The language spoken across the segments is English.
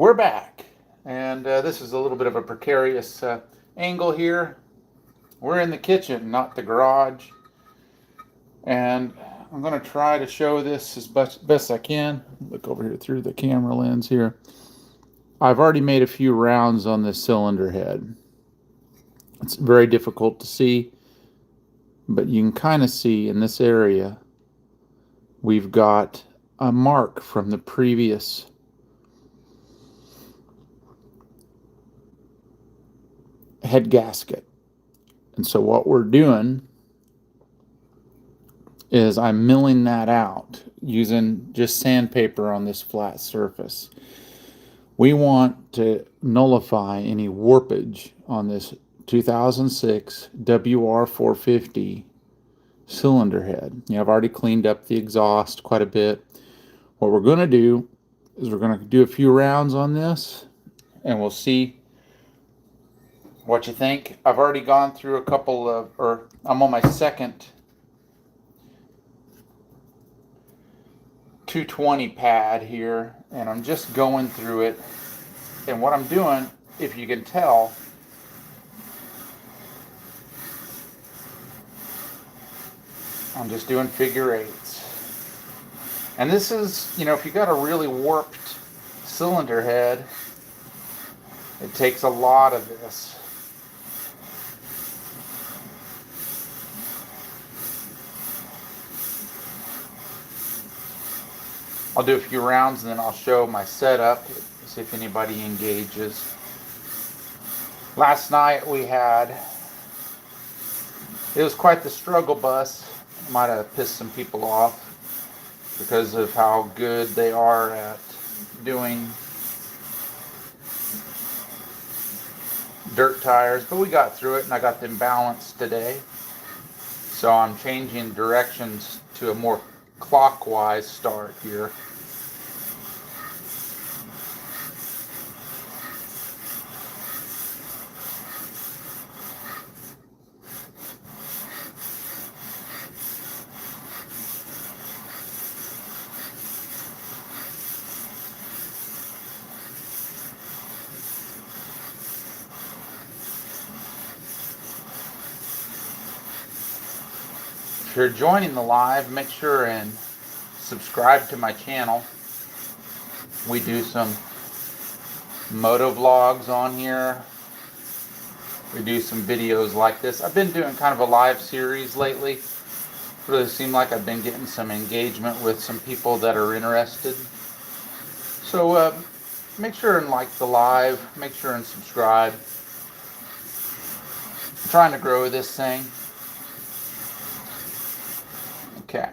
We're back, and this is a little bit of a precarious angle here. We're in the kitchen, not the garage, and I'm going to try to show this as best I can. Look over here through the camera lens here. I've already made a few rounds on this cylinder head. It's very difficult to see, but you can kind of see in this area we've got a mark from the previous head gasket. And so what we're doing is I'm milling that out using just sandpaper on this flat surface. We want to nullify any warpage on this 2006 wr450 cylinder head. I've already cleaned up the exhaust quite a bit. What we're going to do is we're going to do a few rounds on this, and we'll see what you think. I've already gone through a couple of, or I'm on my second 220 pad here, and I'm just going through it. And what I'm doing, if you can tell, I'm just doing figure eights. And this is, if you got a really warped cylinder head, it takes a lot of this. I'll do a few rounds and then I'll show my setup, see if anybody engages. Last night it was quite the struggle bus. Might have pissed some people off because of how good they are at doing dirt tires, but we got through it and I got them balanced today. So I'm changing directions to a more clockwise start here. If you're joining the live, make sure and subscribe to my channel. We do some moto vlogs on here. We do some videos like this. I've been doing kind of a live series lately. Really seemed like I've been getting some engagement with some people that are interested. So make sure and like the live. Make sure and subscribe. I'm trying to grow this thing. Okay.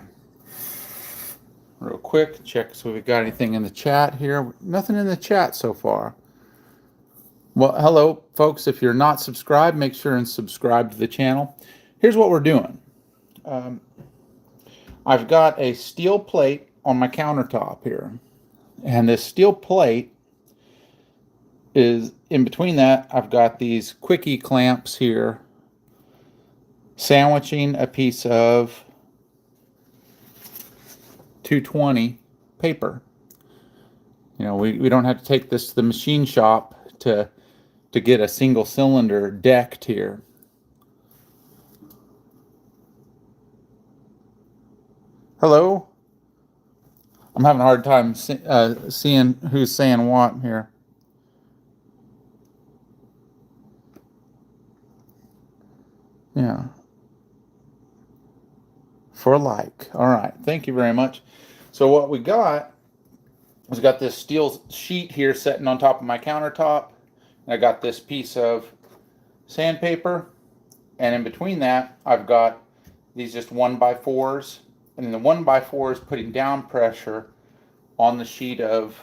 Real quick, check so we've got anything in the chat here. Nothing in the chat so far. Well, hello, folks. If you're not subscribed, make sure and subscribe to the channel. Here's what we're doing. I've got a steel plate on my countertop here. And this steel plate is in between that. I've got these quickie clamps here sandwiching a piece of 220 paper. We don't have to take this to the machine shop to get a single cylinder decked here. Hello? I'm having a hard time seeing who's saying what here. Yeah. For a like. All right. Thank you very much. So what we got is got this steel sheet here sitting on top of my countertop. And I got this piece of sandpaper. And in between that, I've got these just 1x4s. And the 1x4 is putting down pressure on the sheet of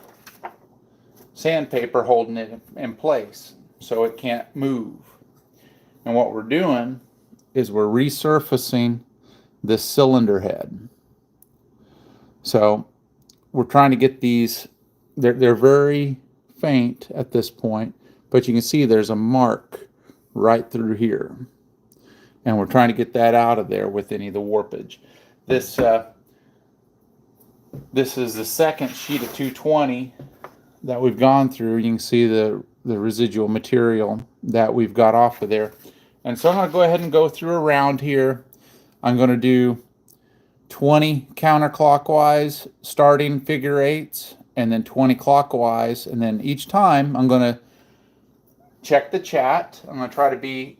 sandpaper, holding it in place so it can't move. And what we're doing is we're resurfacing this cylinder head. So we're trying to get these, they're very faint at this point, but you can see there's a mark right through here. And we're trying to get that out of there with any of the warpage. This is the second sheet of 220 that we've gone through. You can see the residual material that we've got off of there. And so I'm going to go ahead and go through a round here. I'm going to do 20 counterclockwise starting figure eights, and then 20 clockwise, and then each time I'm going to check the chat. I'm going to try to be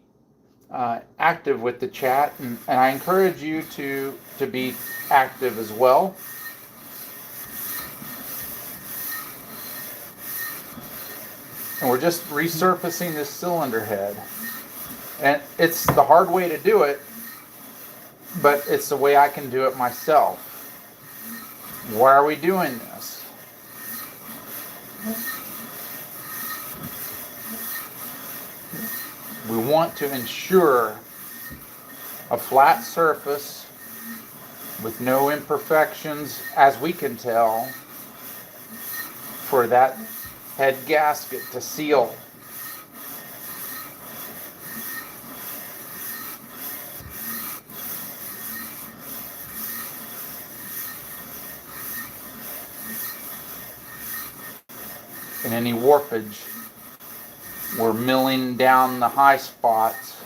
active with the chat, and I encourage you to be active as well. And we're just resurfacing this cylinder head, and it's the hard way to do it, but it's the way I can do it myself. Why are we doing this? We want to ensure a flat surface with no imperfections, as we can tell, for that head gasket to seal. And any warpage, we're milling down the high spots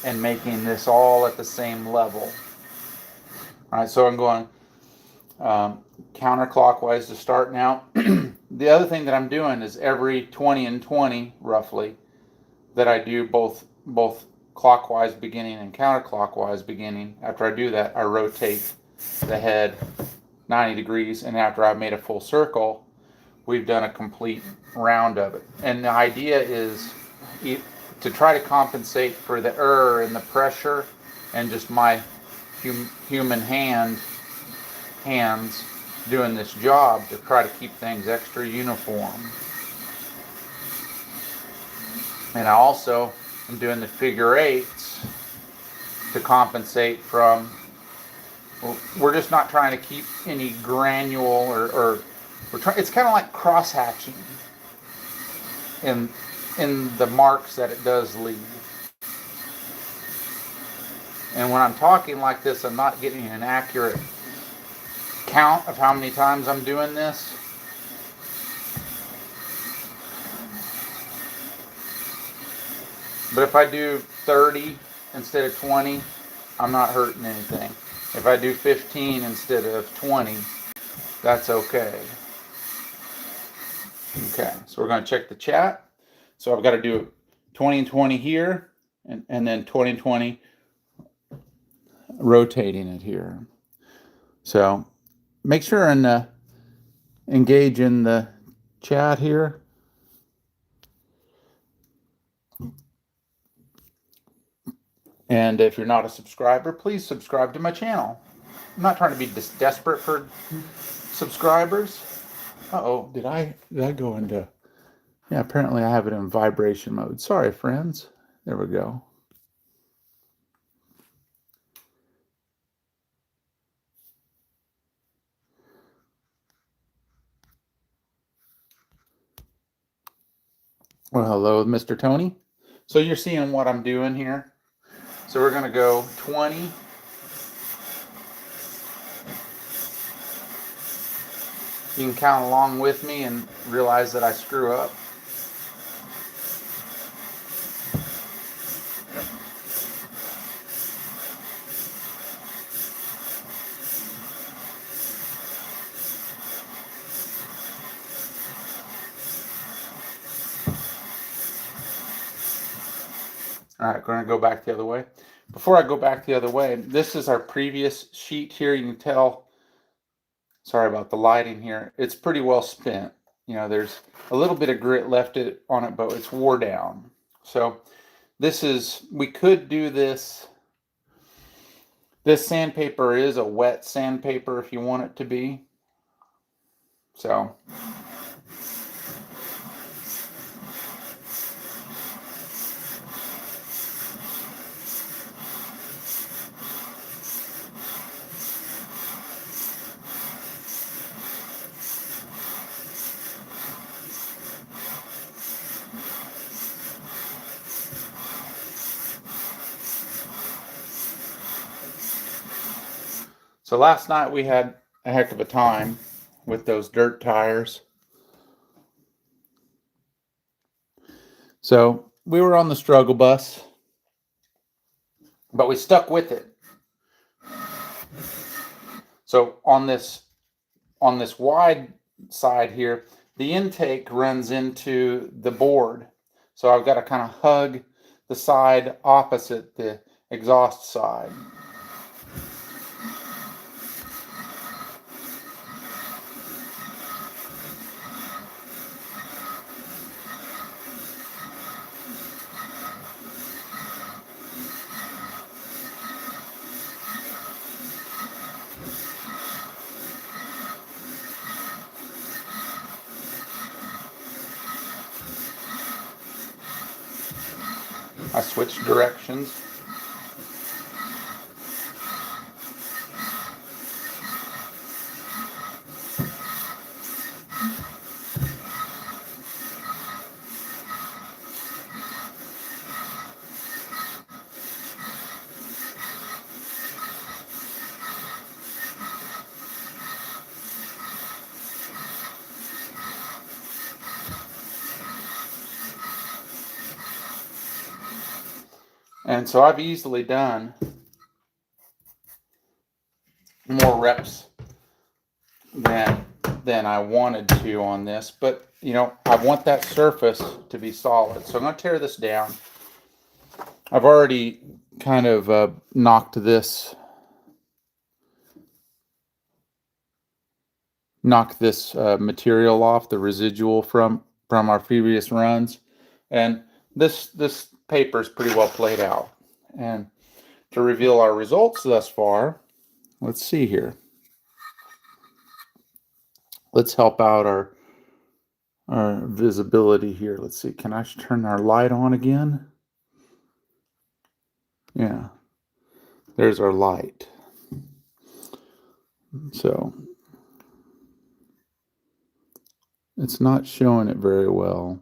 and making this all at the same level. All right, so I'm going counterclockwise to start now. The other thing that I'm doing is every 20 and 20, roughly, that I do both clockwise beginning and counterclockwise beginning. After I do that, I rotate the head 90 degrees, and after I've made a full circle, we've done a complete round of it. And the idea is to try to compensate for the error in the pressure and just my human hands doing this job, to try to keep things extra uniform. And I also am doing the figure eights to compensate from, we're just not trying to keep any granule or we're trying, it's kind of like cross hatching in the marks that it does leave. And when I'm talking like this, I'm not getting an accurate count of how many times I'm doing this. But if I do 30 instead of 20, I'm not hurting anything. If I do 15 instead of 20, that's okay. Okay, so we're going to check the chat. So I've got to do 20 and 20 here, and then 20 and 20 rotating it here. So make sure and engage in the chat here. And if you're not a subscriber, please subscribe to my channel. I'm not trying to be desperate for subscribers. Uh-oh, did I go into... Yeah, apparently I have it in vibration mode. Sorry, friends. There we go. Well, hello, Mr. Tony. So you're seeing what I'm doing here. So we're going to go 20. You can count along with me and realize that I screw up. All right, we're going to go back the other way. Before I go back the other way, this is our previous sheet here. You can tell, sorry about the lighting here, it's pretty well spent. You know, there's a little bit of grit left on it, but it's wore down. So this is, we could do this. This sandpaper is a wet sandpaper if you want it to be. So last night we had a heck of a time with those dirt tires. So we were on the struggle bus, but we stuck with it. So on this wide side here, the intake runs into the board. So I've got to kind of hug the side opposite the exhaust side. I switched directions. And so I've easily done more reps than I wanted to on this, but you know, I want that surface to be solid. So I'm going to tear this down. I've already kind of knocked this material off, the residual from our previous runs, and this paper is pretty well played out. And to reveal our results thus far, let's see here. Let's help out our visibility here. Let's see, can I turn our light on again? Yeah, there's our light. So it's not showing it very well,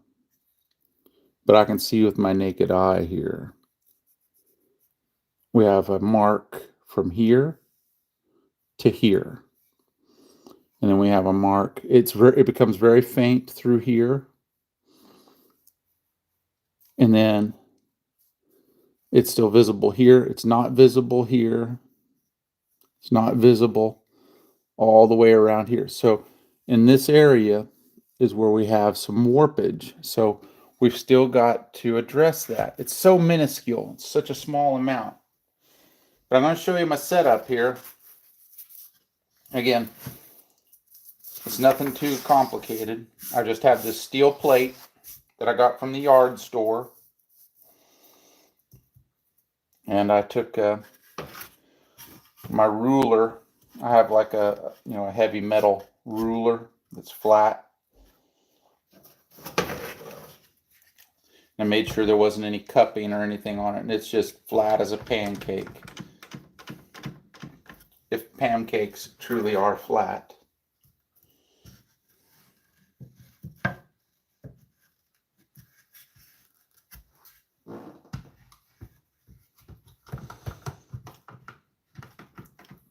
but I can see with my naked eye here. We have a mark from here to here. And then we have a mark. It becomes very faint through here. And then it's still visible here. It's not visible here. It's not visible all the way around here. So in this area is where we have some warpage. So we've still got to address that. It's so minuscule. It's such a small amount. But I'm going to show you my setup here. Again, it's nothing too complicated. I just have this steel plate that I got from the yard store. And I took my ruler. I have like a heavy metal ruler that's flat. I made sure there wasn't any cupping or anything on it, and it's just flat as a pancake. If pancakes truly are flat.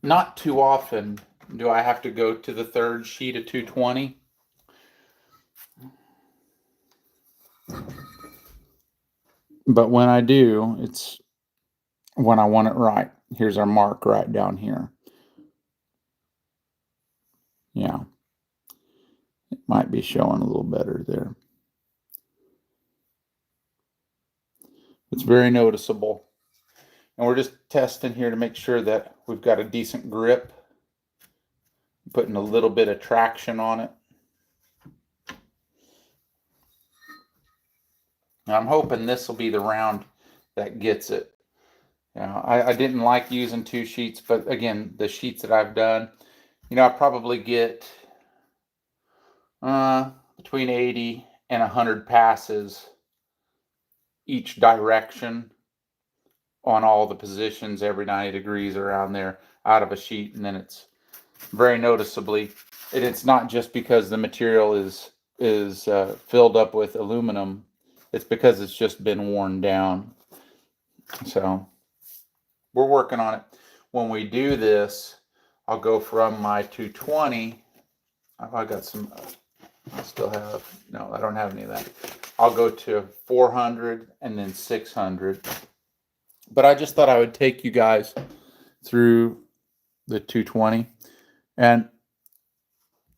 Not too often do I have to go to the third sheet of 220. But when I do, it's when I want it right. Here's our mark right down here. Yeah. It might be showing a little better there. It's very noticeable. And we're just testing here to make sure that we've got a decent grip. Putting a little bit of traction on it. And I'm hoping this will be the round that gets it. You know, I didn't like using 2 sheets, but again, the sheets that I've done, you know, I probably get between 80 and 100 passes each direction on all the positions, every 90 degrees around there out of a sheet. And then it's very noticeably, and it's not just because the material is filled up with aluminum. It's because it's just been worn down. So we're working on it. When we do this, I'll go from my 220. I got some, I still have, no, I don't have any of that. I'll go to 400 and then 600. But I just thought I would take you guys through the 220. And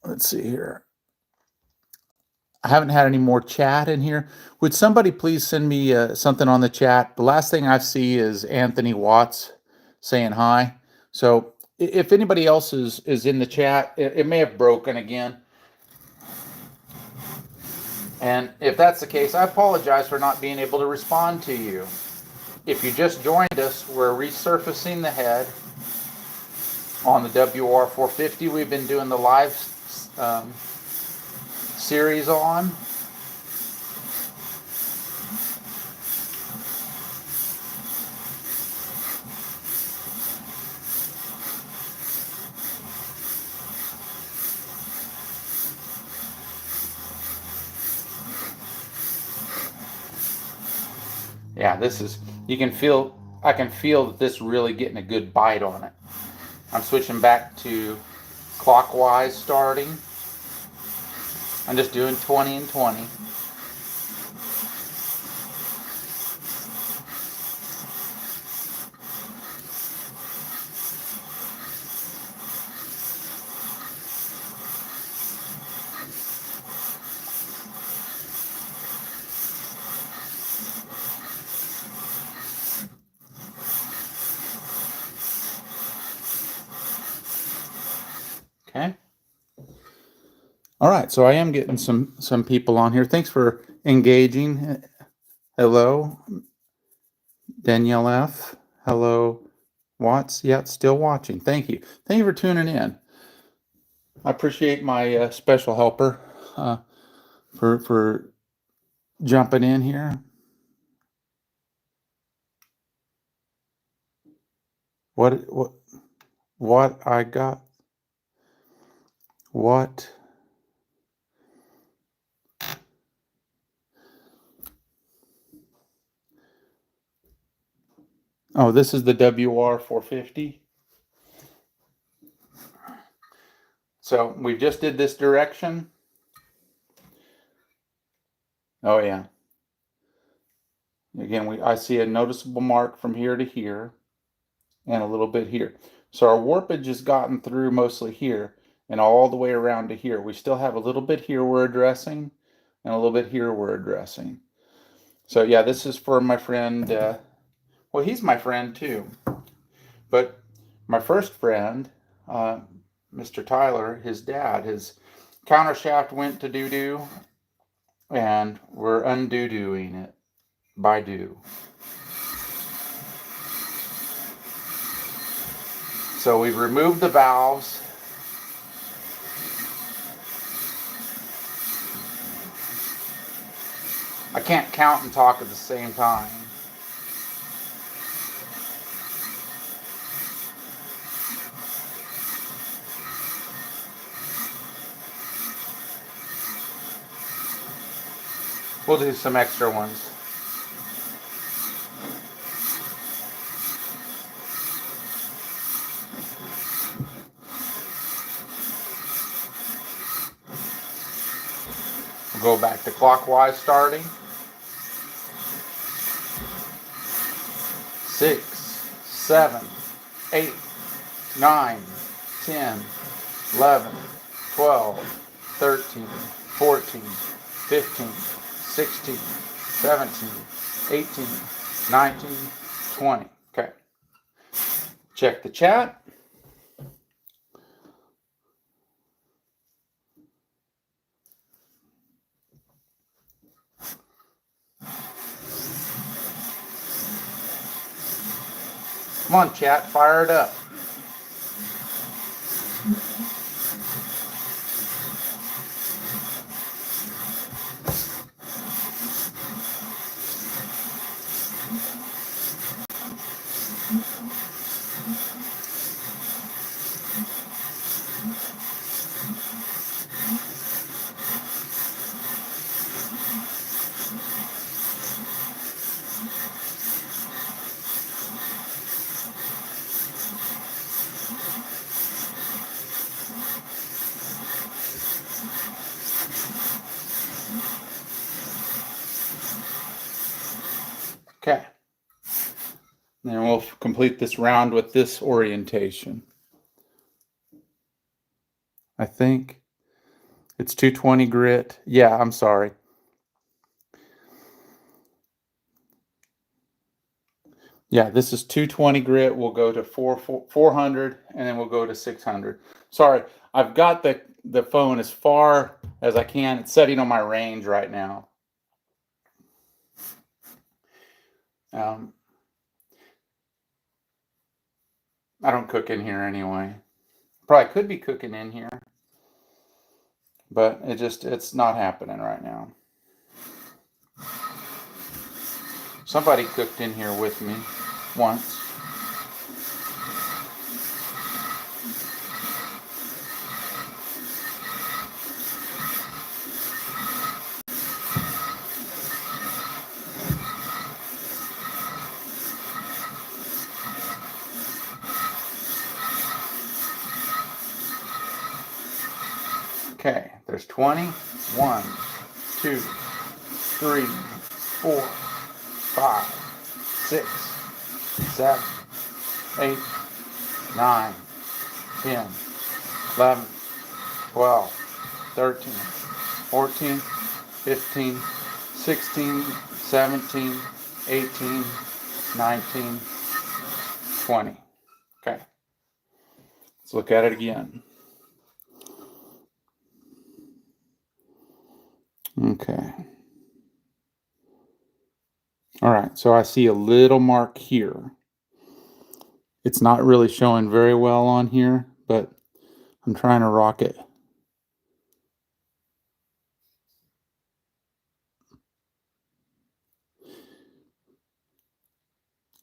let's see here. I haven't had any more chat in here. Would somebody please send me something on the chat? The last thing I see is Anthony Watts saying hi. So if anybody else is in the chat, it may have broken again. And if that's the case, I apologize for not being able to respond to you. If you just joined us, we're resurfacing the head on the wr450 we've been doing the live series on. Yeah, this is, you can feel, I can feel that this really getting a good bite on it. I'm switching back to clockwise starting. I'm just doing 20 and 20. Okay. All right, so I am getting some people on here. Thanks for engaging. Hello, Danielle F. Hello, Watts. Yeah, still watching. Thank you. Thank you for tuning in. I appreciate my special helper for jumping in here. What I got? What? Oh, this is the wr450. So we just did this direction. Oh yeah. Again, I see a noticeable mark from here to here and a little bit here. So our warpage has gotten through mostly here and all the way around to here. We still have a little bit here we're addressing and a little bit here we're addressing. So yeah, this is for my friend, well, he's my friend too. But my first friend, Mr. Tyler, his dad, his counter shaft went to doo-doo and we're undoo-dooing it by do. So we've removed the valves. I can't count and talk at the same time. We'll do some extra ones. We'll go back to clockwise starting. 6, 7, 8, 9, 10, 11, 12, 13, 14, 15, 16, 17, 18, 19, 20. Okay. Check the chat. Come on, chat, fire it up. Okay. Then we'll complete this round with this orientation. I think it's 220 grit. Yeah, I'm sorry. Yeah, this is 220 grit. We'll go to 400, and then we'll go to 600. Sorry, I've got the phone as far as I can. It's setting on my range right now. I don't cook in here anyway. Probably could be cooking in here, but it's not happening right now. Somebody cooked in here with me once. Okay, there's 20. 1, 2, 3, 4, 5, 6, 7, 8, 9, 10, 11, 12, 13, 14, 15, 16, 17, 18, 19, 20. Okay, let's look at it again. Okay. All right, so I see a little mark here. It's not really showing very well on here, but I'm trying to rock it.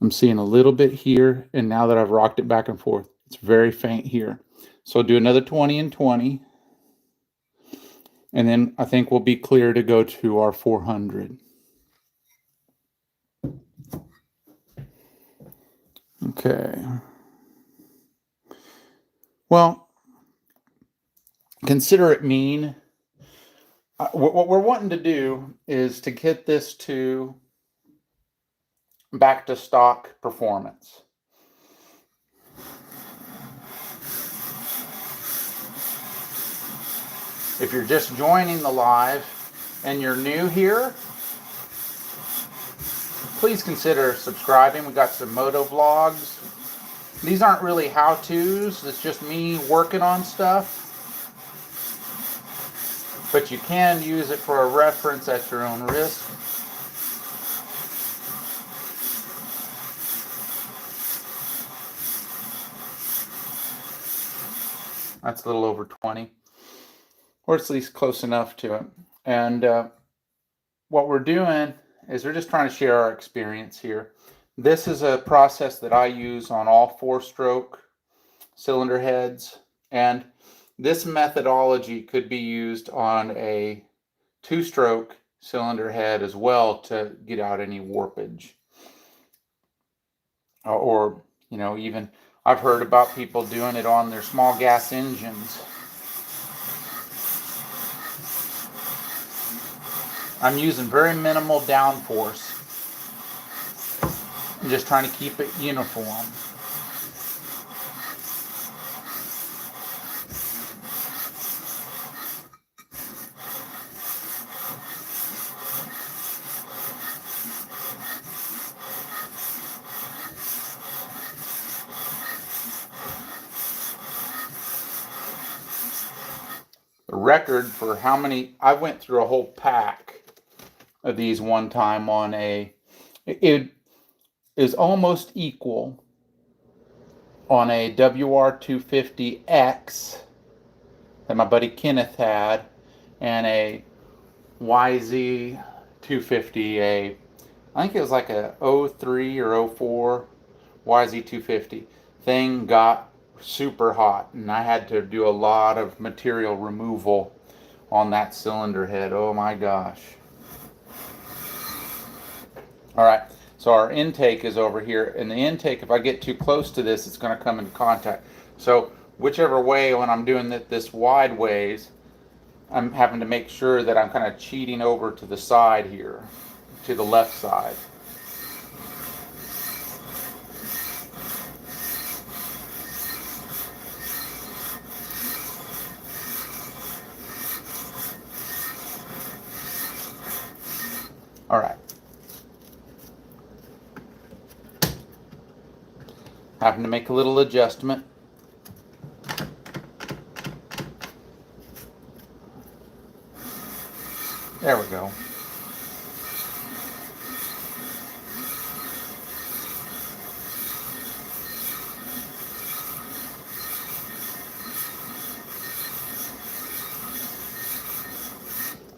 I'm seeing a little bit here, and now that I've rocked it back and forth, it's very faint here. So I'll do another 20 and 20, and then I think we'll be clear to go to our 400. Okay. Well, consider it mean. What we're wanting to do is to get this to back to stock performance. If you're just joining the live and you're new here, please consider subscribing. We got some moto vlogs. These aren't really how-tos. It's just me working on stuff. But you can use it for a reference at your own risk. That's a little over 20. Or it's at least close enough to it. And what we're doing is we're just trying to share our experience here. This is a process that I use on all 4-stroke cylinder heads, and this methodology could be used on a 2-stroke cylinder head as well to get out any warpage. Or, you know, even I've heard about people doing it on their small gas engines. I'm using very minimal downforce. I'm just trying to keep it uniform. The record for how many, I went through a whole pack of these one time on it is almost equal on a wr450X that my buddy Kenneth had, and a YZ250, I think it was like a 03 or 04 YZ250. Thing got super hot, and I had to do a lot of material removal on that cylinder head. Oh my gosh. All right, so our intake is over here, and the intake, if I get too close to this, it's going to come into contact. So whichever way, when I'm doing this wide ways, I'm having to make sure that I'm kind of cheating over to the side here, to the left side. All right. Having to make a little adjustment. There we go.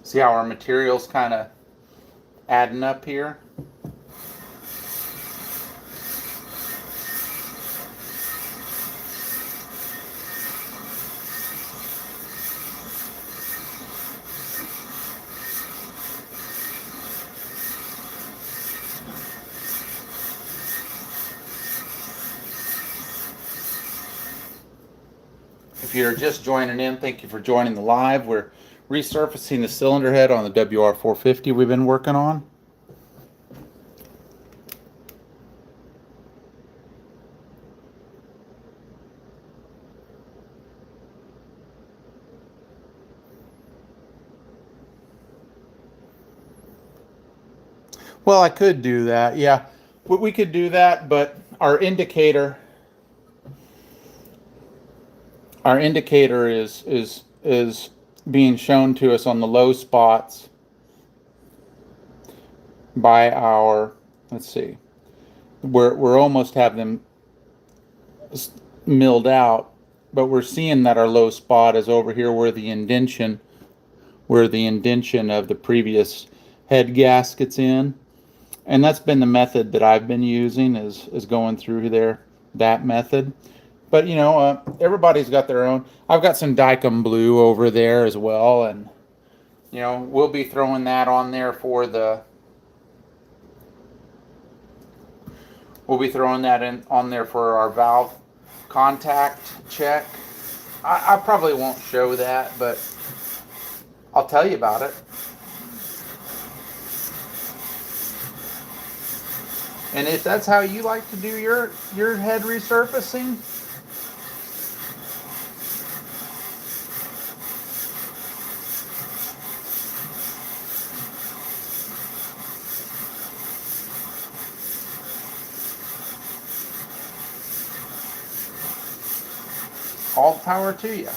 See how our material's kind of adding up here? If you're just joining in, thank you for joining the live. We're resurfacing the cylinder head on the wr450 we've been working on. Well, I could do that. Yeah, we could do that, but our indicator is being shown to us on the low spots by our, let's see, we're almost have them milled out, but we're seeing that our low spot is over here where the indention of the previous head gaskets in. And that's been the method that I've been using, is going through there, that method. But you know, everybody's got their own. I've got some Dykem blue over there as well, and you know, we'll be throwing that on there for the. We'll be throwing that on there for our valve contact check. I probably won't show that, but I'll tell you about it. And if that's how you like to do your head resurfacing, all the power to you.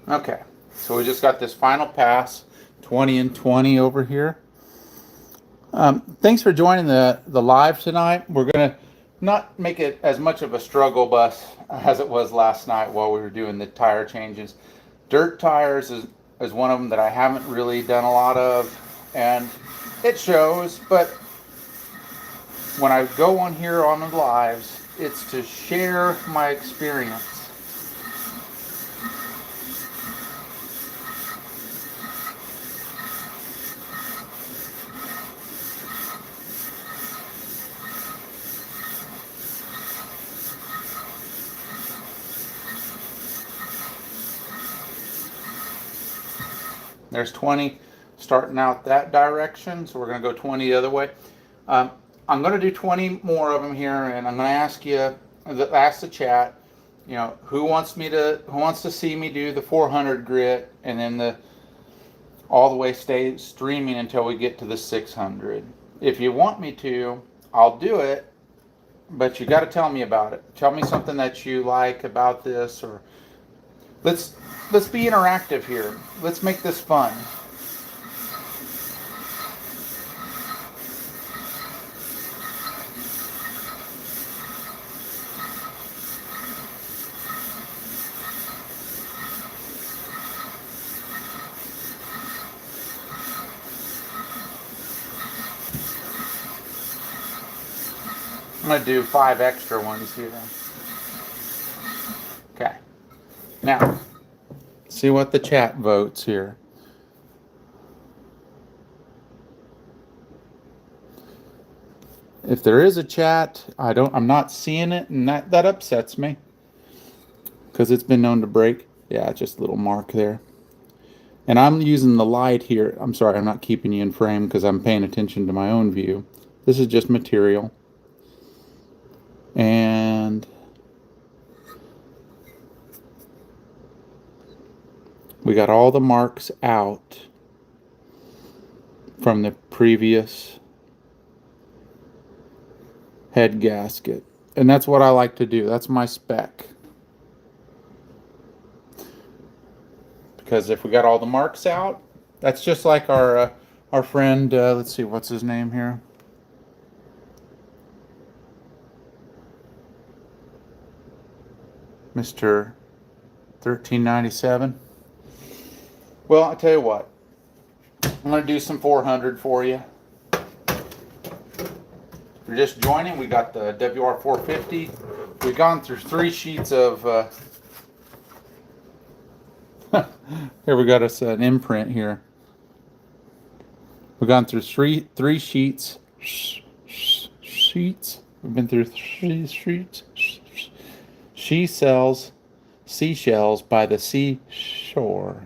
Okay, so we just got this final pass, 20 and 20 over here. Thanks for joining the live tonight. We're going to not make it as much of a struggle bus as it was last night while we were doing the tire changes. Dirt tires is one of them that I haven't really done a lot of, and it shows, but when I go on here on the lives, it's to share my experience. There's 20 starting out that direction, so we're going to go 20 the other way. I'm going to do 20 more of them here, and I'm going to ask the chat, you know, who wants to see me do the 400 grit, and then all the way stay streaming until we get to the 600. If you want me to, I'll do it, but you got to tell me about it. Tell me something that you like about this, or let's be interactive here. Let's make this fun. I'm going to do 5 extra ones here. Okay. Now, see what the chat votes here. If there is a chat, I'm not seeing it, and that upsets me, because it's been known to break. Yeah, just a little mark there. And I'm using the light here. I'm sorry, I'm not keeping you in frame because I'm paying attention to my own view. This is just material. And we got all the marks out from the previous head gasket. And that's what I like to do. That's my spec. Because if we got all the marks out, that's just like our friend, let's see, what's his name here? Mr. 1397. Well, I tell you what, I'm going to do some 400 for you. If you're just joining, we got the wr450. We've gone through 3 sheets of, here we got us an imprint here. We've gone through three sheets. We've been through 3 sheets. She sells seashells by the seashore.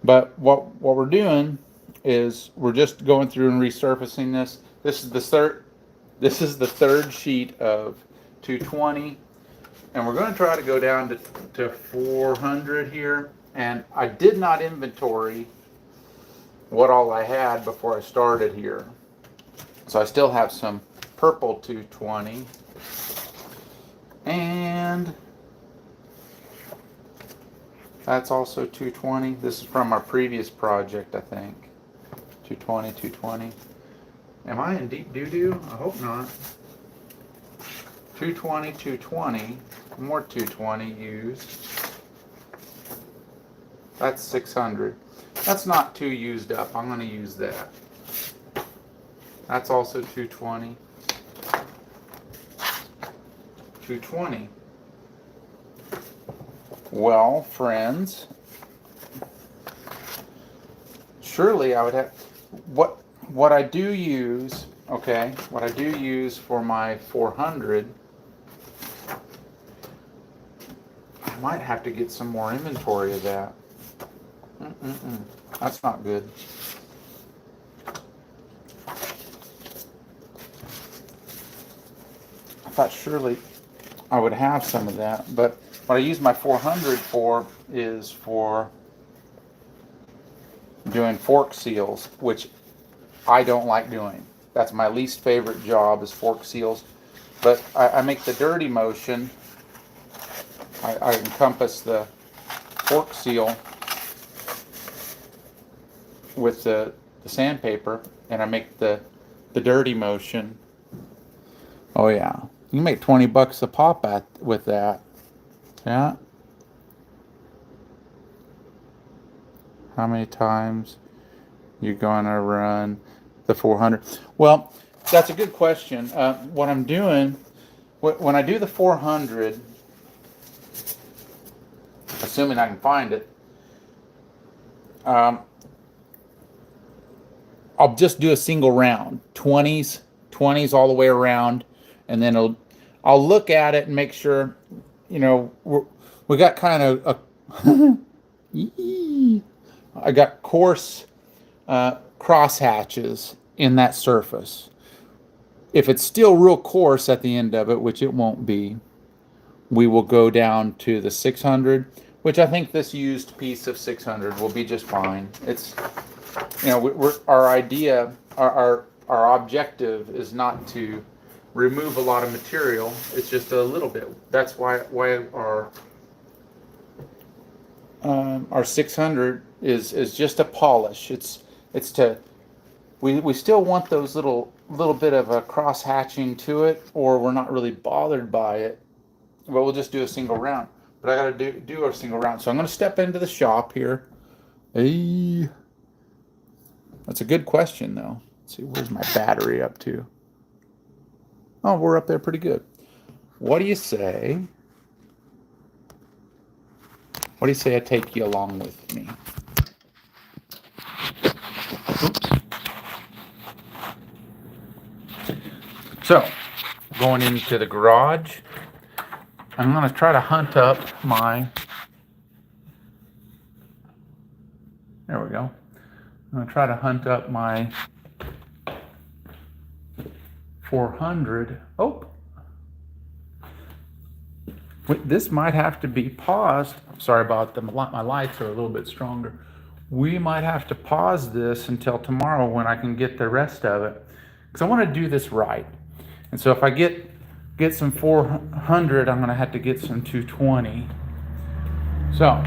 But what we're doing is we're just going through and resurfacing this. This is the third sheet of 220, and we're going to try to go down to 400 here. And I did not inventory what all I had before I started here, so I still have some purple 220, and that's also 220. This is from our previous project, I think. 220, 220. Am I in deep doo-doo? I hope not. 220, 220. More 220 used. That's 600. That's not too used up. I'm going to use that. That's also 220. 220. Well, friends, surely I would have what I do use, okay? What I do use for my 400, I might have to get some more inventory of that. That's not good. I thought surely I would have some of that, but what I use my 400 for is for doing fork seals, which I don't like doing. That's my least favorite job, is fork seals. But I make the dirty motion. I encompass the fork seal with the sandpaper, and I make the dirty motion. Oh yeah, you can make 20 bucks a pop with that. Yeah. How many times you're gonna run the 400? Well, that's a good question. What I'm doing when I do the 400, assuming I can find it, I'll just do a single round, 20s all the way around, and then I'll look at it and make sure, you know, we got kind of a I got coarse cross hatches in that surface. If it's still real coarse at the end of it, which it won't be, we will go down to the 600, which I think this used piece of 600 will be just fine. It's, you know, our idea, our objective is not to remove a lot of material. It's just a little bit. That's why our 600 is just a polish. It's to we still want those little bit of a cross hatching to it, or we're not really bothered by it. But we'll just do a single round. But I got to do a single round. So I'm going to step into the shop here. Hey, that's a good question though. Let's see, where's my battery up to? Oh, we're up there pretty good. What do you say? What do you say I take you along with me? Oops. So, going into the garage, I'm going to try to hunt up my There we go. I'm going to try to hunt up my 400. Oh, wait, this might have to be paused. I'm sorry about my lights are a little bit stronger. We might have to pause this until tomorrow when I can get the rest of it, because I want to do this right. And so if I get some 400, I'm going to have to get some 220. So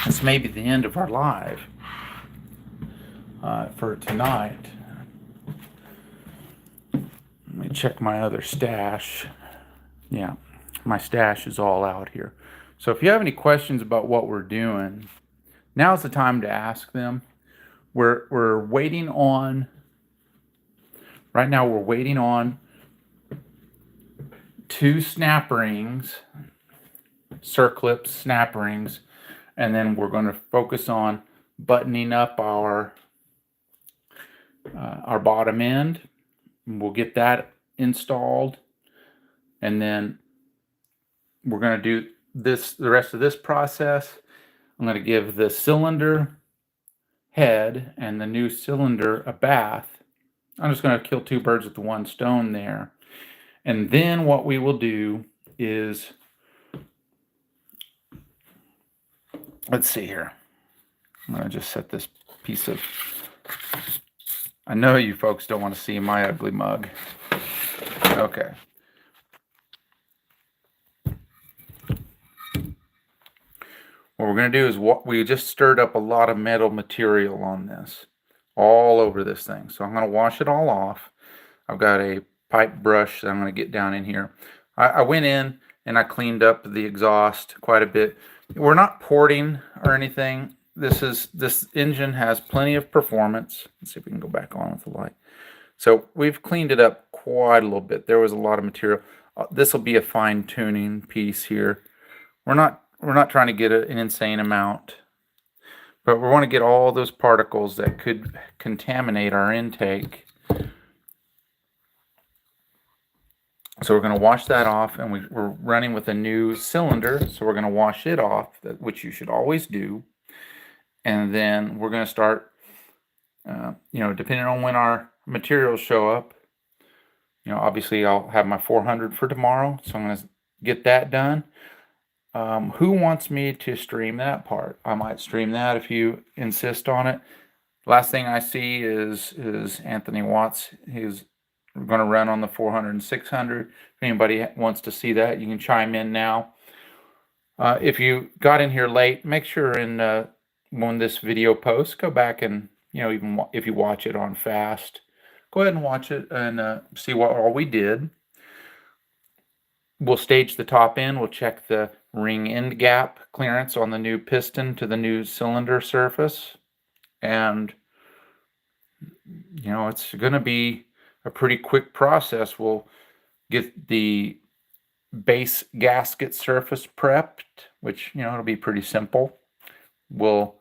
this may be the end of our live for tonight. Let me check my other stash. Yeah, my stash is all out here. So if you have any questions about what we're doing, now's the time to ask them. We're waiting on, right now we're waiting on 2 snap rings, circlips, snap rings, and then we're going to focus on buttoning up our bottom end. We'll get that installed, and then we're going to do the rest of this process. I'm going to give the cylinder head and the new cylinder a bath. I'm just going to kill 2 birds with one stone there. And then what we will do is, let's see here. I'm going to just set this piece of, I know you folks don't want to see my ugly mug. Okay. What we're going to do is, we just stirred up a lot of metal material on this, all over this thing. So I'm going to wash it all off. I've got a pipe brush that I'm going to get down in here. I went in and I cleaned up the exhaust quite a bit. We're not porting or anything. This engine has plenty of performance. Let's see if we can go back on with the light. So we've cleaned it up quite a little bit. There was a lot of material. This will be a fine tuning piece here. We're not trying to get an insane amount, but we want to get all those particles that could contaminate our intake. So we're going to wash that off, and we're running with a new cylinder, so we're going to wash it off, which you should always do. And then we're going to start, depending on when our materials show up, obviously I'll have my 400 for tomorrow, so I'm going to get that done. Who wants me to stream that part? I might stream that if you insist on it. Last thing I see is Anthony Watts. He's going to run on the 400 and 600. If anybody wants to see that, you can chime in now. If you got in here late, make sure when this video posts, go back and, even if you watch it on fast, go ahead and watch it and see what all we did. We'll stage the top end. We'll check the ring end gap clearance on the new piston to the new cylinder surface. And, it's going to be a pretty quick process. We'll get the base gasket surface prepped, which, it'll be pretty simple. We'll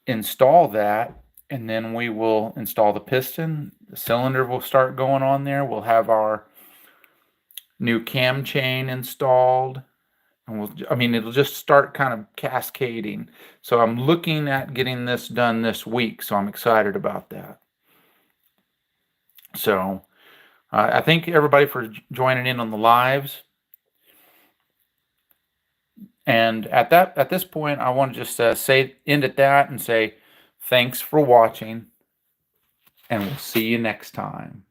install that, and then we will install the piston. The cylinder will start going on there. We'll have our new cam chain installed, and it'll just start kind of cascading. So I'm looking at getting this done this week, so I'm excited about that. So I thank everybody for joining in on the lives. And at this point, I want to just end at that and say thanks for watching, and we'll see you next time.